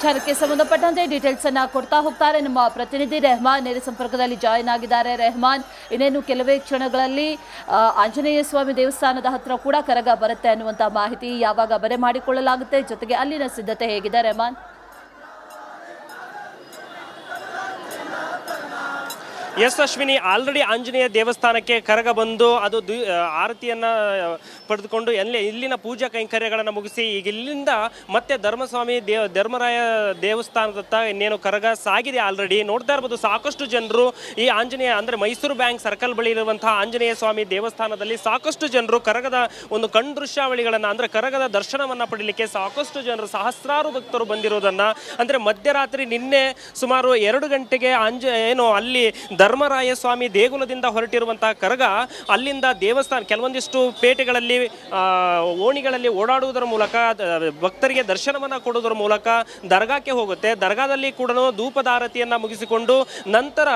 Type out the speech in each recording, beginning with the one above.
ವಿಚಾರಕ್ಕೆ ಸಂಬಂಧಪಟ್ಟಂತೆ ಡೀಟೇಲ್ಸ್ ಅನ್ನ ಕೊಡ್ತಾ ಹೋಗ್ತಾರೆ ನಮ್ಮ ಪ್ರತಿನಿಧಿ ರೆಹಮಾನ್. ನೇರ ಸಂಪರ್ಕದಲ್ಲಿ ಜಾಯಿನ್ ಆಗಿದ್ದಾರೆ. ರೆಹಮಾನ್, ಇನ್ನೇನು ಕೆಲವೇ ಕ್ಷಣಗಳಲ್ಲಿ ಆಂಜನೇಯ ಸ್ವಾಮಿ ದೇವಸ್ಥಾನದ ಹತ್ರ ಕೂಡ ಕರಗ ಬರುತ್ತೆ ಅನ್ನುವಂತ ಮಾಹಿತಿ ಯಾವಾಗ ಬರೆ ಮಾಡಿಕೊಳ್ಳಲಾಗುತ್ತೆ, ಜೊತೆಗೆ ಅಲ್ಲಿನ ಸಿದ್ಧತೆ ಹೇಗಿದೆ ರೆಹಮಾನ್? ಎಸ್ ಅಶ್ವಿನಿ, ಆಲ್ರೆಡಿ ಆಂಜನೇಯ ದೇವಸ್ಥಾನಕ್ಕೆ ಕರಗ ಬಂದು ಅದು ಆರತಿಯನ್ನು ಪಡೆದುಕೊಂಡು ಇಲ್ಲಿನ ಪೂಜಾ ಕೈಂಕರ್ಯಗಳನ್ನು ಮುಗಿಸಿ ಈಗ ಇಲ್ಲಿಂದ ಮತ್ತೆ ಧರ್ಮರಾಯ ದೇವಸ್ಥಾನದತ್ತ ಇನ್ನೇನು ಕರಗ ಸಾಗಿದೆ. ಆಲ್ರೆಡಿ ನೋಡ್ತಾ ಇರ್ಬೋದು, ಸಾಕಷ್ಟು ಜನರು ಈ ಆಂಜನೇಯ ಅಂದರೆ ಮೈಸೂರು ಬ್ಯಾಂಕ್ ಸರ್ಕಲ್ ಬಳಿ ಇರುವಂತಹ ಆಂಜನೇಯ ಸ್ವಾಮಿ ದೇವಸ್ಥಾನದಲ್ಲಿ ಸಾಕಷ್ಟು ಜನರು ಕರಗದ ಒಂದು ಕಣ್ದೃಶ್ಯಾವಳಿಗಳನ್ನು ಅಂದರೆ ಕರಗದ ದರ್ಶನವನ್ನು ಪಡೀಲಿಕ್ಕೆ ಸಾಕಷ್ಟು ಜನರು ಸಹಸ್ರಾರು ಭಕ್ತರು ಬಂದಿರೋದನ್ನು, ಅಂದರೆ ಮಧ್ಯರಾತ್ರಿ ನಿನ್ನೆ ಸುಮಾರು 2 ಗಂಟೆಗೆ ಅಲ್ಲಿ ಧರ್ಮರಾಯ ಸ್ವಾಮಿ ದೇಗುಲದಿಂದ ಹೊರಟಿರುವಂತಹ ಕರಗ ಅಲ್ಲಿಂದ ದೇವಸ್ಥಾನ ಕೆಲವೊಂದಿಷ್ಟು ಪೇಟೆಗಳಲ್ಲಿ ಓಣಿಗಳಲ್ಲಿ ಓಡಾಡುವುದರ ಮೂಲಕ ಭಕ್ತರಿಗೆ ದರ್ಶನವನ್ನು ಕೊಡುವುದರ ಮೂಲಕ ದರ್ಗಾಕ್ಕೆ ಹೋಗುತ್ತೆ. ದರ್ಗಾದಲ್ಲಿ ಕೂಡ ಧೂಪದಾರತಿಯನ್ನು ಮುಗಿಸಿಕೊಂಡು ನಂತರ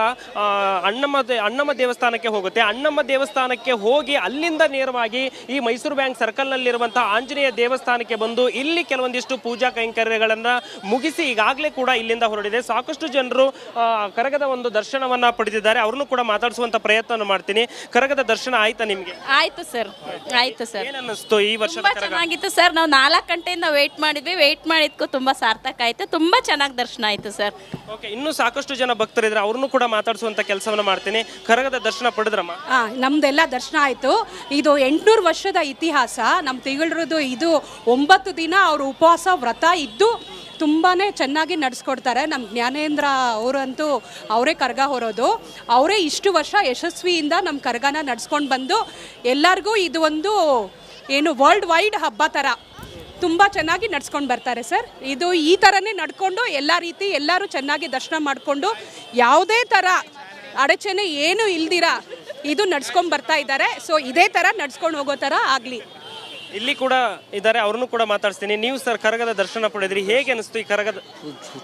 ಅಣ್ಣಮ್ಮ ದೇವಸ್ಥಾನಕ್ಕೆ ಹೋಗುತ್ತೆ. ಅಣ್ಣಮ್ಮ ದೇವಸ್ಥಾನಕ್ಕೆ ಹೋಗಿ ಅಲ್ಲಿಂದ ನೇರವಾಗಿ ಈ ಮೈಸೂರು ಬ್ಯಾಂಕ್ ಸರ್ಕಲ್ನಲ್ಲಿರುವಂತಹ ಆಂಜನೇಯ ದೇವಸ್ಥಾನಕ್ಕೆ ಬಂದು ಇಲ್ಲಿ ಕೆಲವೊಂದಿಷ್ಟು ಪೂಜಾ ಕೈಂಕರ್ಯಗಳನ್ನು ಮುಗಿಸಿ ಈಗಾಗಲೇ ಕೂಡ ಇಲ್ಲಿಂದ ಹೊರಟಿದೆ. ಸಾಕಷ್ಟು ಜನರು ಕರಗದ ಒಂದು ದರ್ಶನವನ್ನು ಪಡೆದಿದ್ದಾರೆ. ಅವ್ರನ್ನು ಕೂಡ ಮಾತಾಡಿಸುವಂತ ಪ್ರಯತ್ನ ಮಾಡ್ತೀನಿ. ಕರಗದ ದರ್ಶನ ಆಯ್ತಾ ನಿಮ್ಗೆ? ಆಯ್ತು ಸರ್, ಆಯ್ತು ಸರ್. ಏನ್ ಅನ್ನಿಸ್ತು ಈ ವರ್ಷ? ಚೆನ್ನಾಗಿತ್ತು ಸರ್. ನಾವು 4 ಗಂಟೆಯಿಂದ ವೇಟ್ ಮಾಡಿದ್ಕು ತುಂಬಾ ಸಾರ್ಥಕ ಆಯ್ತು. ತುಂಬಾ ಚೆನ್ನಾಗಿ ದರ್ಶನ ಆಯ್ತು ಸರ್. ಓಕೆ, ಇನ್ನೂ ಸಾಕಷ್ಟು ಜನ ಭಕ್ತರಿದ್ರೆ ಅವ್ರನ್ನು ಕೂಡ ಮಾತಾಡಿಸುವಂತ ಕೆಲಸವನ್ನ ಮಾಡ್ತೀನಿ. ಕರಗದ ದರ್ಶನ ಪಡೆದ್ರಮ್ಮ? ನಮ್ದೆಲ್ಲ ದರ್ಶನ ಆಯ್ತು. ಇದು 800 ವರ್ಷದ ಇತಿಹಾಸ. ನಮ್ಮ ತಿಂಗಳರದು ಇದು 9 ದಿನ ಅವರು ಉಪವಾಸ ವ್ರತ ಇದ್ದು ತುಂಬಾ ಚೆನ್ನಾಗಿ ನಡೆಸ್ಕೊಡ್ತಾರೆ. ನಮ್ಮ ಜ್ಞಾನೇಂದ್ರ ಅವರಂತೂ ಅವರೇ ಕರಗ ಹೊರೋದು. ಅವರೇ ಇಷ್ಟು ವರ್ಷ ಯಶಸ್ವಿಯಿಂದ ನಮ್ಮ ಕರಗನ ನಡೆಸ್ಕೊಂಡು ಬಂದು ಎಲ್ಲರಿಗೂ ಇದು ಒಂದು ವರ್ಲ್ಡ್ ವೈಡ್ ಹಬ್ಬ ಥರ ತುಂಬ ಚೆನ್ನಾಗಿ ನಡ್ಸ್ಕೊಂಡು ಬರ್ತಾರೆ ಸರ್. ಇದು ಈ ಥರನೇ ನಡ್ಕೊಂಡು ಎಲ್ಲರೂ ಚೆನ್ನಾಗಿ ದರ್ಶನ ಮಾಡಿಕೊಂಡು ಯಾವುದೇ ಥರ ಅಡಚಣೆ ಏನು ಇಲ್ದಿರ ಇದು ನಡ್ಸ್ಕೊಂಡು ಬರ್ತಾ ಇದ್ದಾರೆ. ಸೊ ಇದೇ ಥರ ನಡ್ಸ್ಕೊಂಡು ಹೋಗೋ ಥರ ಆಗಲಿ. ಇಲ್ಲಿ ಕೂಡ ಇದ್ದಾರೆ, ಅವ್ರನ್ನು ಕೂಡ ಮಾತಾಡ್ತೀನಿ. ನೀವು ಸರ್ ಕರಗದ ದರ್ಶನ ಪಡೆದ್ರಿ, ಹೇಗೆ ಅನಿಸ್ತು ಈ ಕರಗದ?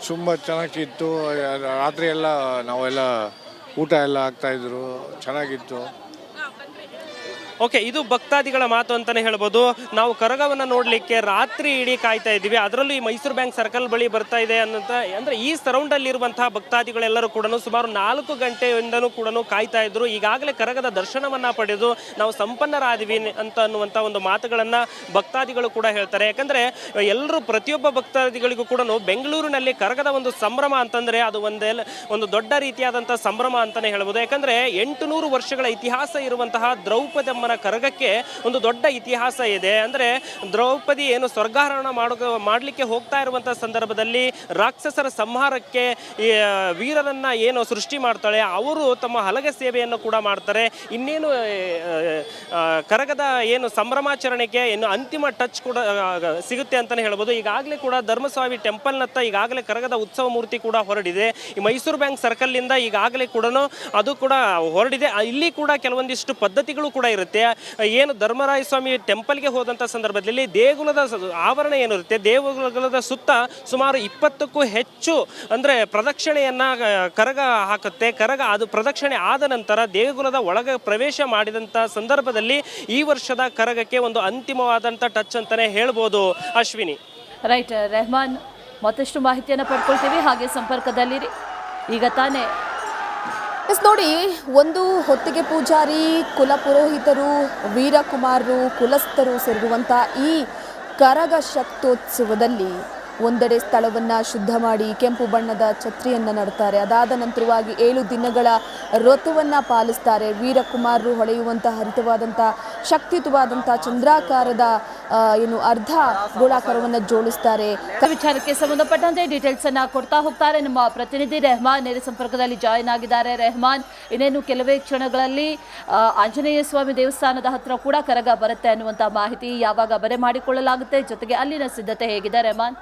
ತುಂಬ ಚೆನ್ನಾಗಿತ್ತು. ರಾತ್ರಿ ಎಲ್ಲ ನಾವೆಲ್ಲ ಊಟ ಎಲ್ಲ ಆಗ್ತಾಯಿದ್ರು, ಚೆನ್ನಾಗಿತ್ತು. ಓಕೆ, ಇದು ಭಕ್ತಾದಿಗಳ ಮಾತು ಅಂತಾನೆ ಹೇಳ್ಬೋದು. ನಾವು ಕರಗವನ್ನು ನೋಡಲಿಕ್ಕೆ ರಾತ್ರಿ ಇಡೀ ಕಾಯ್ತಾ ಇದ್ದೀವಿ. ಅದರಲ್ಲೂ ಈ ಮೈಸೂರು ಬ್ಯಾಂಕ್ ಸರ್ಕಲ್ ಬಳಿ ಬರ್ತಾ ಇದೆ ಅಂದರೆ ಈ ಸರೌಂಡಲ್ಲಿರುವಂತಹ ಭಕ್ತಾದಿಗಳೆಲ್ಲರೂ ಕೂಡ ಸುಮಾರು 4 ಗಂಟೆಯಿಂದನೂ ಕೂಡ ಕಾಯ್ತಾ ಇದ್ರು. ಈಗಾಗಲೇ ಕರಗದ ದರ್ಶನವನ್ನು ಪಡೆದು ನಾವು ಸಂಪನ್ನರಾದಿವಿ ಅನ್ನುವಂಥ ಒಂದು ಮಾತುಗಳನ್ನು ಭಕ್ತಾದಿಗಳು ಕೂಡ ಹೇಳ್ತಾರೆ. ಯಾಕಂದರೆ ಎಲ್ಲರೂ ಪ್ರತಿಯೊಬ್ಬ ಭಕ್ತಾದಿಗಳಿಗೂ ಕೂಡ ಬೆಂಗಳೂರಿನಲ್ಲಿ ಕರಗದ ಒಂದು ಸಂಭ್ರಮ ಅಂತಂದರೆ ಅದು ಒಂದು ದೊಡ್ಡ ರೀತಿಯಾದಂಥ ಸಂಭ್ರಮ ಅಂತಲೇ ಹೇಳ್ಬೋದು. ಯಾಕಂದರೆ 800 ವರ್ಷಗಳ ಇತಿಹಾಸ ಇರುವಂತಹ ದ್ರೌಪದಮ್ಮನ ಕರಗಕ್ಕೆ ಒಂದು ದೊಡ್ಡ ಇತಿಹಾಸ ಇದೆ. ಅಂದರೆ ದ್ರೌಪದಿ ಏನು ಸ್ವರ್ಗಾರೋಹಣ ಮಾಡಲಿಕ್ಕೆ ಹೋಗ್ತಾ ಇರುವಂತಹ ಸಂದರ್ಭದಲ್ಲಿ ರಾಕ್ಷಸರ ಸಂಹಾರಕ್ಕೆ ವೀರರನ್ನ ಏನು ಸೃಷ್ಟಿ ಮಾಡ್ತಾಳೆ, ಅವರು ತಮ್ಮ ಹಲಗೆ ಸೇವೆಯನ್ನು ಕೂಡ ಮಾಡ್ತಾರೆ. ಇನ್ನೇನು ಕರಗದ ಏನು ಸಂಭ್ರಮಾಚರಣೆಗೆ ಏನು ಅಂತಿಮ ಟಚ್ ಕೂಡ ಸಿಗುತ್ತೆ ಅಂತಾನೆ ಹೇಳ್ಬೋದು. ಈಗಾಗಲೇ ಕೂಡ ಧರ್ಮಸ್ವಾಮಿ ಟೆಂಪಲ್ನತ್ತ ಈಗಾಗಲೇ ಕರಗದ ಉತ್ಸವ ಮೂರ್ತಿ ಕೂಡ ಹೊರಡಿದೆ. ಈ ಮೈಸೂರು ಬ್ಯಾಂಕ್ ಸರ್ಕಲ್ನಿಂದ ಈಗಾಗಲೇ ಕೂಡ ಅದು ಕೂಡ ಹೊರಡಿದೆ. ಇಲ್ಲಿ ಕೂಡ ಕೆಲವೊಂದಿಷ್ಟು ಪದ್ಧತಿಗಳು ಕೂಡ ಇರುತ್ತೆ. ಏನು ಧರ್ಮರಾಯ ಸ್ವಾಮಿ ಟೆಂಪಲ್ಗೆ ಹೋದಂಥ ಸಂದರ್ಭದಲ್ಲಿ ದೇಗುಲದ ಆವರಣ ಏನಿರುತ್ತೆ, ದೇಗುಲದ ಸುತ್ತ ಸುಮಾರು 20ಕ್ಕೂ ಹೆಚ್ಚು ಅಂದರೆ ಪ್ರದಕ್ಷಿಣೆಯನ್ನು ಕರಗ ಹಾಕುತ್ತೆ. ಕರಗ ಅದು ಪ್ರದಕ್ಷಿಣೆ ಆದ ನಂತರ ದೇಗುಲದ ಒಳಗೆ ಪ್ರವೇಶ ಮಾಡಿದಂಥ ಸಂದರ್ಭದಲ್ಲಿ ಈ ವರ್ಷದ ಕರಗಕ್ಕೆ ಒಂದು ಅಂತಿಮವಾದಂಥ ಟಚ್ ಅಂತಲೇ ಹೇಳ್ಬೋದು. ಅಶ್ವಿನಿ. ರೈಟ್ ರೆಹಮಾನ್, ಮತ್ತಷ್ಟು ಮಾಹಿತಿಯನ್ನು ಪಡ್ಕೊಳ್ತೀವಿ, ಹಾಗೆ ಸಂಪರ್ಕದಲ್ಲಿರಿ. ಈಗ ತಾನೇ ನೋಡಿ, ಒಂದು ಹೊತ್ತಿಗೆ ಪೂಜಾರಿ, ಕುಲ ಪುರೋಹಿತರು, ವೀರಕುಮಾರರು, ಕುಲಸ್ಥರು ಸೇರಿರುವಂಥ ಈ ಕರಗ ಶಕ್ತೋತ್ಸವದಲ್ಲಿ ಒಂದೆಡೆ ಸ್ಥಳವನ್ನು ಶುದ್ಧ ಮಾಡಿ ಕೆಂಪು ಬಣ್ಣದ ಛತ್ರಿಯನ್ನು ನಡ್ತಾರೆ. ಅದಾದ ನಂತರವಾಗಿ 7 ದಿನಗಳ ವ್ರತವನ್ನು ಪಾಲಿಸ್ತಾರೆ. ವೀರಕುಮಾರರು ಹೊಳೆಯುವಂಥ ಹರಿತವಾದಂಥ ಶಕ್ತಿಯುತವಾದಂಥ ಚಂದ್ರಾಕಾರದ ಅರ್ಧ ಗೋಳಾಕಾರವನ್ನು ಜೋಡಿಸ್ತಾರೆ. ವಿಚಾರಕ್ಕೆ ಸಂಬಂಧಪಟ್ಟಂತೆ ಡೀಟೇಲ್ಸ್ ಅನ್ನ ಕೊಡ್ತಾ ಹೋಗ್ತಾರೆ ನಮ್ಮ ಪ್ರತಿನಿಧಿ ರೆಹಮಾನ್. ನೇರ ಸಂಪರ್ಕದಲ್ಲಿ ಜಾಯಿನ್ ಆಗಿದ್ದಾರೆ. ರೆಹಮಾನ್, ಇನ್ನೇನು ಕೆಲವೇ ಕ್ಷಣಗಳಲ್ಲಿ ಆಂಜನೇಯ ಸ್ವಾಮಿ ದೇವಸ್ಥಾನದ ಹತ್ರ ಕೂಡ ಕರಗ ಬರುತ್ತೆ ಅನ್ನುವಂಥ ಮಾಹಿತಿ ಯಾವಾಗ ಬರೆ ಮಾಡಿಕೊಳ್ಳಲಾಗುತ್ತೆ, ಜೊತೆಗೆ ಅಲ್ಲಿನ ಸಿದ್ಧತೆ ಹೇಗಿದೆ ರೆಹಮಾನ್?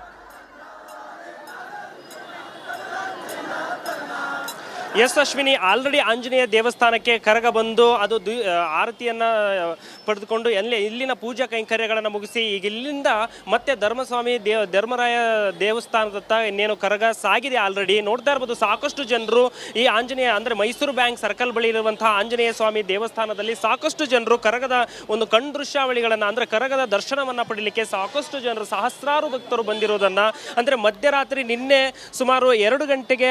ಎಸ್ ಅಶ್ವಿನಿ, ಆಲ್ರೆಡಿ ಆಂಜನೇಯ ದೇವಸ್ಥಾನಕ್ಕೆ ಕರಗ ಬಂದು ಅದು ಆರತಿಯನ್ನ ಪಡೆದುಕೊಂಡು ಇಲ್ಲಿನ ಪೂಜಾ ಕೈಂಕರ್ಯಗಳನ್ನು ಮುಗಿಸಿ ಈಗ ಇಲ್ಲಿಂದ ಮತ್ತೆ ಧರ್ಮರಾಯ ದೇವಸ್ಥಾನದತ್ತ ಇನ್ನೇನು ಕರಗ ಸಾಗಿದೆ. ಆಲ್ರೆಡಿ ನೋಡ್ತಾ ಇರ್ಬೋದು ಸಾಕಷ್ಟು ಜನರು ಈ ಆಂಜನೇಯ ಅಂದ್ರೆ ಮೈಸೂರು ಬ್ಯಾಂಕ್ ಸರ್ಕಲ್ ಬಳಿ ಇರುವಂತಹ ಆಂಜನೇಯ ಸ್ವಾಮಿ ದೇವಸ್ಥಾನದಲ್ಲಿ ಸಾಕಷ್ಟು ಜನರು ಕರಗದ ಒಂದು ಕಣ್ದೃಶ್ಯಾವಳಿಗಳನ್ನ ಅಂದ್ರೆ ಕರಗದ ದರ್ಶನವನ್ನ ಪಡೀಲಿಕ್ಕೆ ಸಾಕಷ್ಟು ಜನರು ಸಹಸ್ರಾರು ಭಕ್ತರು ಬಂದಿರೋದನ್ನ ಅಂದ್ರೆ ಮಧ್ಯರಾತ್ರಿ ನಿನ್ನೆ ಸುಮಾರು 2 ಗಂಟೆಗೆ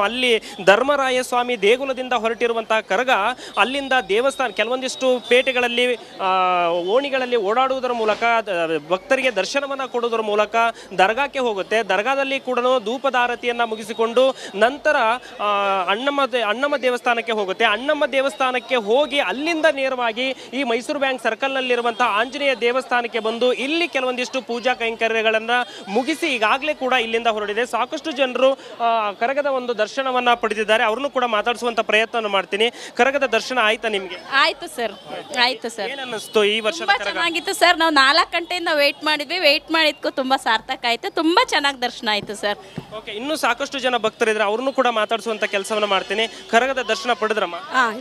ಅಲ್ಲಿ ಧರ್ಮರಾಯ ಸ್ವಾಮಿ ದೇಗುಲದಿಂದ ಹೊರಟಿರುವಂತಹ ಕರಗ ಅಲ್ಲಿಂದ ದೇವಸ್ಥಾನ ಕೆಲವೊಂದಿಷ್ಟು ಪೇಟೆಗಳಲ್ಲಿ ಓಣಿಗಳಲ್ಲಿ ಓಡಾಡುವುದರ ಮೂಲಕ ಭಕ್ತರಿಗೆ ದರ್ಶನವನ್ನ ಕೊಡುವುದರ ಮೂಲಕ ದರ್ಗಾಕ್ಕೆ ಹೋಗುತ್ತೆ. ದರ್ಗಾದಲ್ಲಿ ಕೂಡ ಧೂಪದಾರತಿಯನ್ನ ಮುಗಿಸಿಕೊಂಡು ನಂತರ ಅಣ್ಣಮ್ಮ ದೇವಸ್ಥಾನಕ್ಕೆ ಹೋಗುತ್ತೆ. ಅಣ್ಣಮ್ಮ ದೇವಸ್ಥಾನಕ್ಕೆ ಹೋಗಿ ಅಲ್ಲಿಂದ ನೇರವಾಗಿ ಈ ಮೈಸೂರು ಬ್ಯಾಂಕ್ ಸರ್ಕಲ್ ನಲ್ಲಿರುವಂತಹ ಆಂಜನೇಯ ದೇವಸ್ಥಾನಕ್ಕೆ ಬಂದು ಇಲ್ಲಿ ಕೆಲವೊಂದಿಷ್ಟು ಪೂಜಾ ಕೈಂಕರ್ಯಗಳನ್ನ ಮುಗಿಸಿ ಈಗಾಗಲೇ ಕೂಡ ಇಲ್ಲಿಂದ ಹೊರಟಿದೆ. ಸಾಕಷ್ಟು ಜನರು ಕರಗದ ಒಂದು ದರ್ಶನವನ್ನ ಪಡೆದಿದ್ದಾರೆ. ಅವ್ರನ್ನು ಕೂಡ ಮಾತಾಡಿಸುವಂತ ಪ್ರಯತ್ನ ಮಾಡ್ತೀನಿ. ಕರಗದ ದರ್ಶನ ಆಯ್ತಾ ನಿಮ್ಗೆ? ಆಯ್ತು ಸರ್, ಆಯ್ತು ಸರ್. ಏನ್ ಅನ್ನಿಸ್ತು ಈ ವರ್ಷ? ತುಂಬಾ ಚೆನ್ನಾಗಿತ್ತು ಸರ್. ನಾವು 4 ಗಂಟೆಯಿಂದ ವೇಟ್ ಮಾಡಿದ್ಕು ತುಂಬಾ ಸಾರ್ಥಕ ಆಯ್ತು. ತುಂಬಾ ಚೆನ್ನಾಗಿ ದರ್ಶನ ಆಯ್ತು ಸರ್. ಓಕೆ, ಇನ್ನೂ ಸಾಕಷ್ಟು ಜನ ಭಕ್ತರಿದ್ರೆ ಅವ್ರನ್ನು ಕೂಡ ಮಾತಾಡಿಸುವಂತ ಕೆಲಸವನ್ನ ಮಾಡ್ತೀನಿ. ಕರಗದ ದರ್ಶನ ಪಡೆದ್ರಮ್ಮ?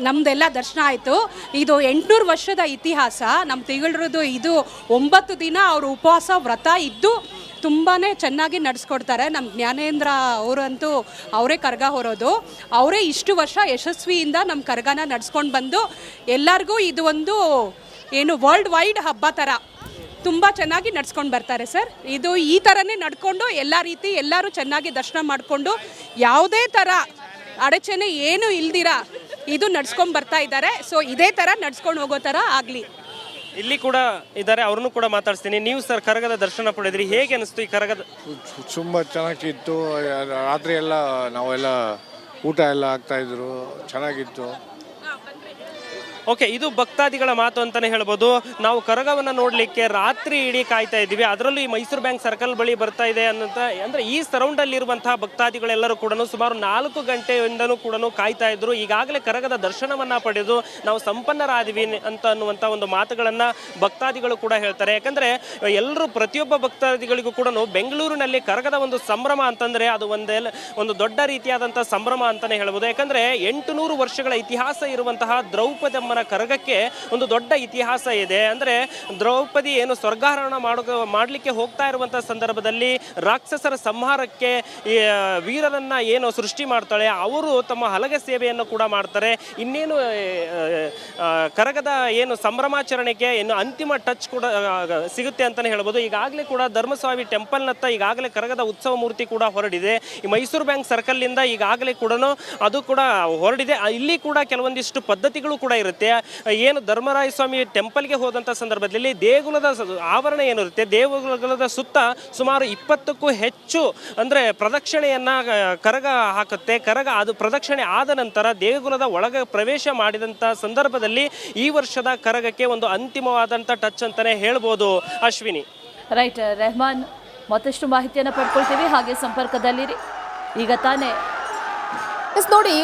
ನಮ್ದೆಲ್ಲ ದರ್ಶನ ಆಯ್ತು. ಇದು 800 ವರ್ಷದ ಇತಿಹಾಸ. ನಮ್ಮ ತಿಗಳರದು ಇದು 9 ದಿನ ಅವ್ರ ಉಪವಾಸ ವ್ರತ ಇದ್ದು ತುಂಬಾ ಚೆನ್ನಾಗಿ ನಡೆಸ್ಕೊಡ್ತಾರೆ. ನಮ್ಮ ಜ್ಞಾನೇಂದ್ರ ಅವರಂತೂ ಅವರೇ ಕರಗ ಹೊರೋದು. ಅವರೇ ಇಷ್ಟು ವರ್ಷ ಯಶಸ್ವಿಯಿಂದ ನಮ್ಮ ಕರಗನ ನಡೆಸ್ಕೊಂಡು ಬಂದು ಎಲ್ಲರಿಗೂ ಇದು ಒಂದು ವರ್ಲ್ಡ್ ವೈಡ್ ಹಬ್ಬ ಥರ ತುಂಬ ಚೆನ್ನಾಗಿ ನಡ್ಸ್ಕೊಂಡು ಬರ್ತಾರೆ ಸರ್. ಇದು ಈ ಥರನೇ ನಡ್ಕೊಂಡು ಎಲ್ಲರೂ ಚೆನ್ನಾಗಿ ದರ್ಶನ ಮಾಡಿಕೊಂಡು ಯಾವುದೇ ಥರ ಅಡಚಣೆ ಏನು ಇಲ್ದಿರ ಇದು ನಡ್ಸ್ಕೊಂಡು ಬರ್ತಾ ಇದ್ದಾರೆ. ಸೊ ಇದೇ ಥರ ನಡ್ಸ್ಕೊಂಡು ಹೋಗೋ ಥರ ಆಗಲಿ. ಇಲ್ಲಿ ಕೂಡ ಇದ್ದಾರೆ, ಅವ್ರನ್ನು ಕೂಡ ಮಾತಾಡ್ತೀನಿ. ನೀವು ಸರ್ ಕರಗದ ದರ್ಶನ ಪಡೆದ್ರಿ, ಹೇಗೆ ಅನಿಸ್ತು ಈ ಕರಗದ? ತುಂಬ ಚೆನ್ನಾಗಿತ್ತು. ರಾತ್ರಿ ಎಲ್ಲ ನಾವೆಲ್ಲ ಊಟ ಎಲ್ಲ ಆಗ್ತಾಯಿದ್ರು, ಚೆನ್ನಾಗಿತ್ತು. ಓಕೆ, ಇದು ಭಕ್ತಾದಿಗಳ ಮಾತು ಅಂತಾನೆ ಹೇಳ್ಬೋದು. ನಾವು ಕರಗವನ್ನು ನೋಡಲಿಕ್ಕೆ ರಾತ್ರಿ ಇಡೀ ಕಾಯ್ತಾ ಇದ್ದೀವಿ. ಅದರಲ್ಲೂ ಈ ಮೈಸೂರು ಬ್ಯಾಂಕ್ ಸರ್ಕಲ್ ಬಳಿ ಬರ್ತಾ ಇದೆ ಅಂದ್ರೆ ಈ ಸರೌಂಡ್ ಅಲ್ಲಿ ಇರುವಂತಹ ಭಕ್ತಾದಿಗಳೆಲ್ಲರೂ ಕೂಡ ಸುಮಾರು 4 ಗಂಟೆಯಿಂದನೂ ಕೂಡ ಕಾಯ್ತಾ ಇದ್ರು. ಈಗಾಗಲೇ ಕರಗದ ದರ್ಶನವನ್ನ ಪಡೆದು ನಾವು ಸಂಪನ್ನರಾದಿವಿ ಅನ್ನುವಂಥ ಒಂದು ಮಾತುಗಳನ್ನ ಭಕ್ತಾದಿಗಳು ಕೂಡ ಹೇಳ್ತಾರೆ. ಯಾಕಂದ್ರೆ ಎಲ್ಲರೂ ಪ್ರತಿಯೊಬ್ಬ ಭಕ್ತಾದಿಗಳಿಗೂ ಕೂಡ ಬೆಂಗಳೂರಿನಲ್ಲಿ ಕರಗದ ಒಂದು ಸಂಭ್ರಮ ಅಂತಂದ್ರೆ ಅದು ಒಂದು ದೊಡ್ಡ ರೀತಿಯಾದಂತಹ ಸಂಭ್ರಮ ಅಂತಾನೆ ಹೇಳ್ಬೋದು. ಯಾಕಂದ್ರೆ 800 ವರ್ಷಗಳ ಇತಿಹಾಸ ಇರುವಂತಹ ದ್ರೌಪದಮ್ಮನ ಕರಗಕ್ಕೆ ಒಂದು ದೊಡ್ಡ ಇತಿಹಾಸ ಇದೆ. ಅಂದ್ರೆ ದ್ರೌಪದಿ ಏನು ಸ್ವರ್ಗಾರೋಹಣ ಮಾಡಲಿಕ್ಕೆ ಹೋಗ್ತಾ ಇರುವಂತಹ ಸಂದರ್ಭದಲ್ಲಿ ರಾಕ್ಷಸರ ಸಂಹಾರಕ್ಕೆ ವೀರರನ್ನ ಏನು ಸೃಷ್ಟಿ ಮಾಡ್ತಾಳೆ, ಅವರು ತಮ್ಮ ಹಲಗೆ ಸೇವೆಯನ್ನು ಕೂಡ ಮಾಡ್ತಾರೆ. ಇನ್ನೇನು ಕರಗದ ಏನು ಸಂಭ್ರಮಾಚರಣೆಗೆ ಏನು ಅಂತಿಮ ಟಚ್ ಕೂಡ ಸಿಗುತ್ತೆ ಅಂತಾನೆ ಹೇಳ್ಬೋದು. ಈಗಾಗಲೇ ಕೂಡ ಧರ್ಮಸ್ವಾಮಿ ಟೆಂಪಲ್ನತ್ತ ಈಗಾಗಲೇ ಕರಗದ ಉತ್ಸವ ಮೂರ್ತಿ ಕೂಡ ಹೊರಡಿದೆ. ಈ ಮೈಸೂರು ಬ್ಯಾಂಕ್ ಸರ್ಕಲ್ ನಿಂದ ಈಗಾಗಲೇ ಕೂಡ ಅದು ಕೂಡ ಹೊರಡಿದೆ. ಇಲ್ಲಿ ಕೂಡ ಕೆಲವೊಂದಿಷ್ಟು ಪದ್ಧತಿಗಳು ಕೂಡ ಇರುತ್ತೆ. ಏನು ಧರ್ಮರಾಯ ಸ್ವಾಮಿ ಟೆಂಪಲ್ಗೆ ಹೋದಂಥ ಸಂದರ್ಭದಲ್ಲಿ ದೇಗುಲದ ಆವರಣ ಏನಿರುತ್ತೆ, ದೇಗುಲದ ಸುತ್ತ ಸುಮಾರು 20ಕ್ಕೂ ಹೆಚ್ಚು ಅಂದರೆ ಪ್ರದಕ್ಷಿಣೆಯನ್ನ ಕರಗ ಹಾಕುತ್ತೆ. ಕರಗ ಅದು ಪ್ರದಕ್ಷಿಣೆ ಆದ ನಂತರ ದೇಗುಲದ ಒಳಗೆ ಪ್ರವೇಶ ಮಾಡಿದಂಥ ಸಂದರ್ಭದಲ್ಲಿ ಈ ವರ್ಷದ ಕರಗಕ್ಕೆ ಒಂದು ಅಂತಿಮವಾದಂಥ ಟಚ್ ಅಂತಾನೆ ಹೇಳ್ಬೋದು. ಅಶ್ವಿನಿ. ರೈಟ್ ರೆಹಮಾನ್, ಮತ್ತಷ್ಟು ಮಾಹಿತಿಯನ್ನು ಪಡ್ಕೊಳ್ತೀವಿ, ಹಾಗೆ ಸಂಪರ್ಕದಲ್ಲಿರಿ. ಈಗ ತಾನೇ ನೋಡಿ,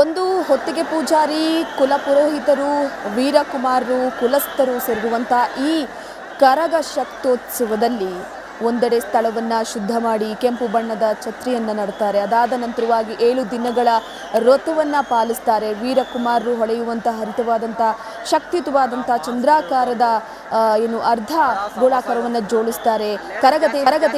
ಒಂದು ಹೊತ್ತಿಗೆ ಪೂಜಾರಿ, ಕುಲ ಪುರೋಹಿತರು, ವೀರಕುಮಾರರು, ಕುಲಸ್ಥರು ಸೇರಿರುವಂಥ ಈ ಕರಗ ಶಕ್ತೋತ್ಸವದಲ್ಲಿ ಒಂದೆಡೆ ಸ್ಥಳವನ್ನು ಶುದ್ಧ ಮಾಡಿ ಕೆಂಪು ಬಣ್ಣದ ಛತ್ರಿಯನ್ನು ನಡ್ತಾರೆ. ಅದಾದ ನಂತರವಾಗಿ 7 ದಿನಗಳ ವ್ರತವನ್ನು ಪಾಲಿಸ್ತಾರೆ. ವೀರಕುಮಾರರು ಹೊಳೆಯುವಂಥ ಹರಿತವಾದಂಥ ಶಕ್ತಿಯುತವಾದಂಥ ಚಂದ್ರಾಕಾರದ ಅರ್ಧ ಗೋಳಾಕಾರವನ್ನು ಜೋಡಿಸ್ತಾರೆ. ಕರಗದೆ